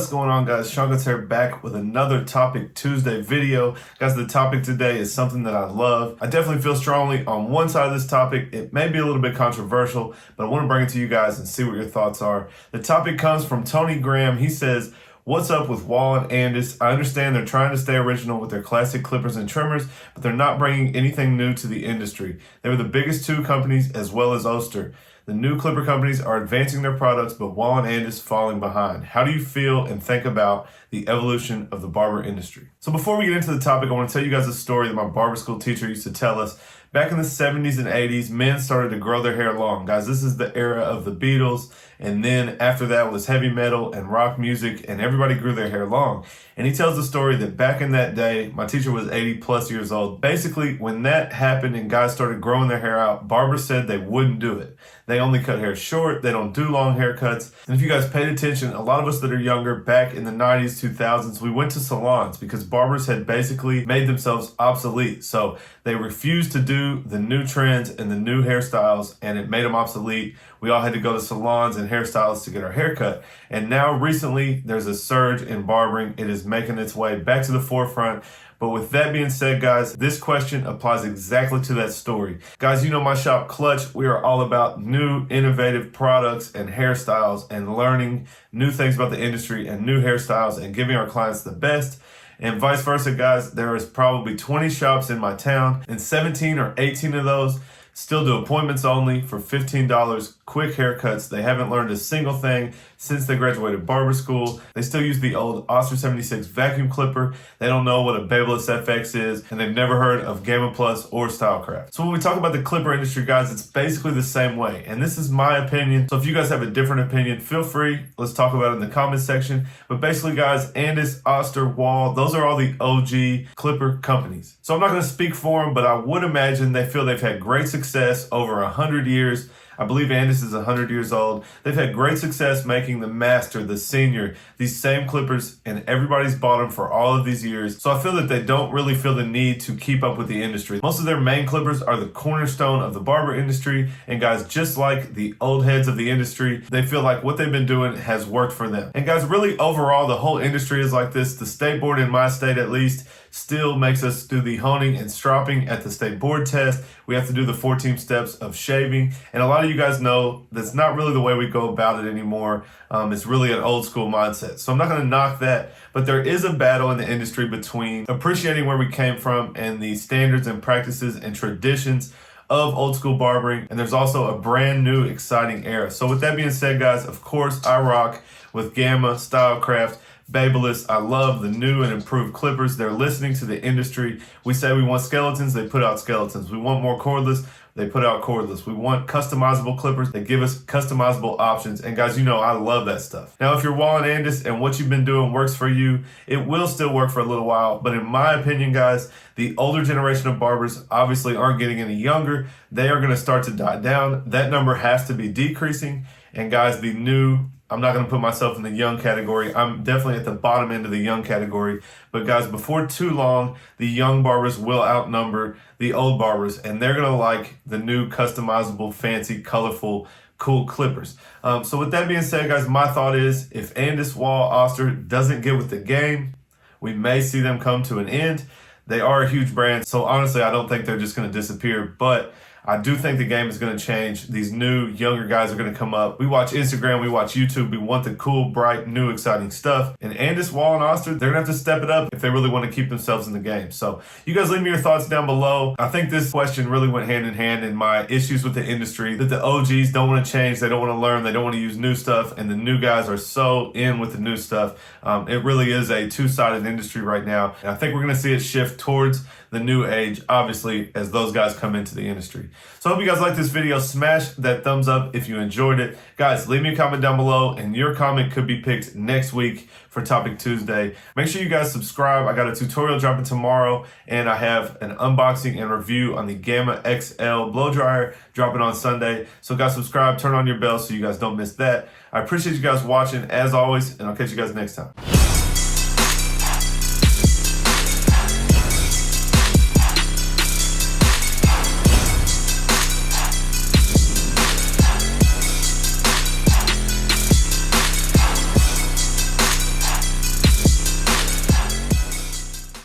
going on, guys? Seancutshair back with another Topic Tuesday video. Guys, the topic today is something that I love. I definitely feel strongly on one side of this topic. It may be a little bit controversial, but I want to bring it to you guys and see what your thoughts are. The topic comes from Tony Graham. He says, "What's up with Wahl and ANDIS? I understand they're trying to stay original with their classic clippers and trimmers, but they're not bringing anything new to the industry. They were the biggest two companies as well as Oster. The new clipper companies are advancing their products, but Wahl and ANDIS falling behind. How do you feel and think about the evolution of the barber industry?" So before we get into the topic, I want to tell you guys a story that my barber school teacher used to tell us. Back in the 70s and 80s, men started to grow their hair long. Guys, this is the era of the Beatles, and then after that was heavy metal and rock music, and everybody grew their hair long. And he tells the story that back in that day, my teacher was 80 plus years old. Basically, when that happened and guys started growing their hair out, barbers said they wouldn't do it. They only cut hair short, they don't do long haircuts. And if you guys paid attention, a lot of us that are younger, back in the 90s, 2000s, we went to salons because barbers had basically made themselves obsolete. So they refused to do the new trends and the new hairstyles, and it made them obsolete. We all had to go to salons and hairstylists to get our hair cut. And now recently, there's a surge in barbering. It is making its way back to the forefront. But with that being said, guys, this question applies exactly to that story. Guys, you know my shop, Clutch. We are all about new, innovative products and hairstyles and learning new things about the industry and new hairstyles and giving our clients the best. And vice versa, guys, there is probably 20 shops in my town, and 17 or 18 of those still do appointments only for $15, quick haircuts. They haven't learned a single thing since they graduated barber school. They still use the old Oster 76 vacuum clipper. They don't know what a Babyliss FX is, and they've never heard of Gamma Plus or StyleCraft. So when we talk about the clipper industry, guys, it's basically the same way. And this is my opinion. So if you guys have a different opinion, feel free. Let's talk about it in the comments section. But basically, guys, ANDIS, Oster, Wahl, those are all the OG clipper companies. So I'm not going to speak for them, but I would imagine they feel they've had great success over 100 years. I believe ANDIS is 100 years old. They've had great success making the Master, the Senior, these same clippers, and everybody's bought them for all of these years. So I feel that they don't really feel the need to keep up with the industry. Most of their main clippers are the cornerstone of the barber industry, and guys, just like the old heads of the industry, they feel like what they've been doing has worked for them. And guys, really overall, the whole industry is like this. The state board, in my state at least, still makes us do the honing and stropping at the state board test. We have to do the 14 steps of shaving. And a lot of you guys know that's not really the way we go about it anymore. It's really an old school mindset. So I'm not going to knock that, but there is a battle in the industry between appreciating where we came from and the standards and practices and traditions of old school barbering. And there's also a brand new exciting era. So with that being said, guys, of course I rock with Gamma, StyleCraft, Babyliss. I love the new and improved clippers. They're listening to the industry. We say we want skeletons, they put out skeletons. We want more cordless, they put out cordless. We want customizable clippers, they give us customizable options. And guys, you know I love that stuff. Now, if you're Wahl and ANDIS and what you've been doing works for you, it will still work for a little while. But in my opinion, guys, the older generation of barbers obviously aren't getting any younger. They are going to start to die down. That number has to be decreasing. And guys, the new, I'm not going to put myself in the young category. I'm definitely at the bottom end of the young category. But guys, before too long, the young barbers will outnumber the old barbers, and they're going to like the new customizable, fancy, colorful, cool clippers. So with that being said, guys, my thought is if ANDIS, Wahl, Oster doesn't get with the game, we may see them come to an end. They are a huge brand, so honestly, I don't think they're just going to disappear, but I do think the game is going to change. These new, younger guys are going to come up. We watch Instagram, we watch YouTube. We want the cool, bright, new, exciting stuff. And ANDIS, Wahl, and Oster, they're going to have to step it up if they really want to keep themselves in the game. So you guys leave me your thoughts down below. I think this question really went hand in hand in my issues with the industry, that the OGs don't want to change, they don't want to learn, they don't want to use new stuff, and the new guys are so in with the new stuff. It really is a two-sided industry right now. And I think we're going to see it shift towards the new age, obviously, as those guys come into the industry. So I hope you guys liked this video. Smash that thumbs up if you enjoyed it. Guys, leave me a comment down below, and your comment could be picked next week for Topic Tuesday. Make sure you guys subscribe. I got a tutorial dropping tomorrow, and I have an unboxing and review on the Gamma XL blow dryer dropping on Sunday. So guys, subscribe, turn on your bell so you guys don't miss that. I appreciate you guys watching as always, and I'll catch you guys next time.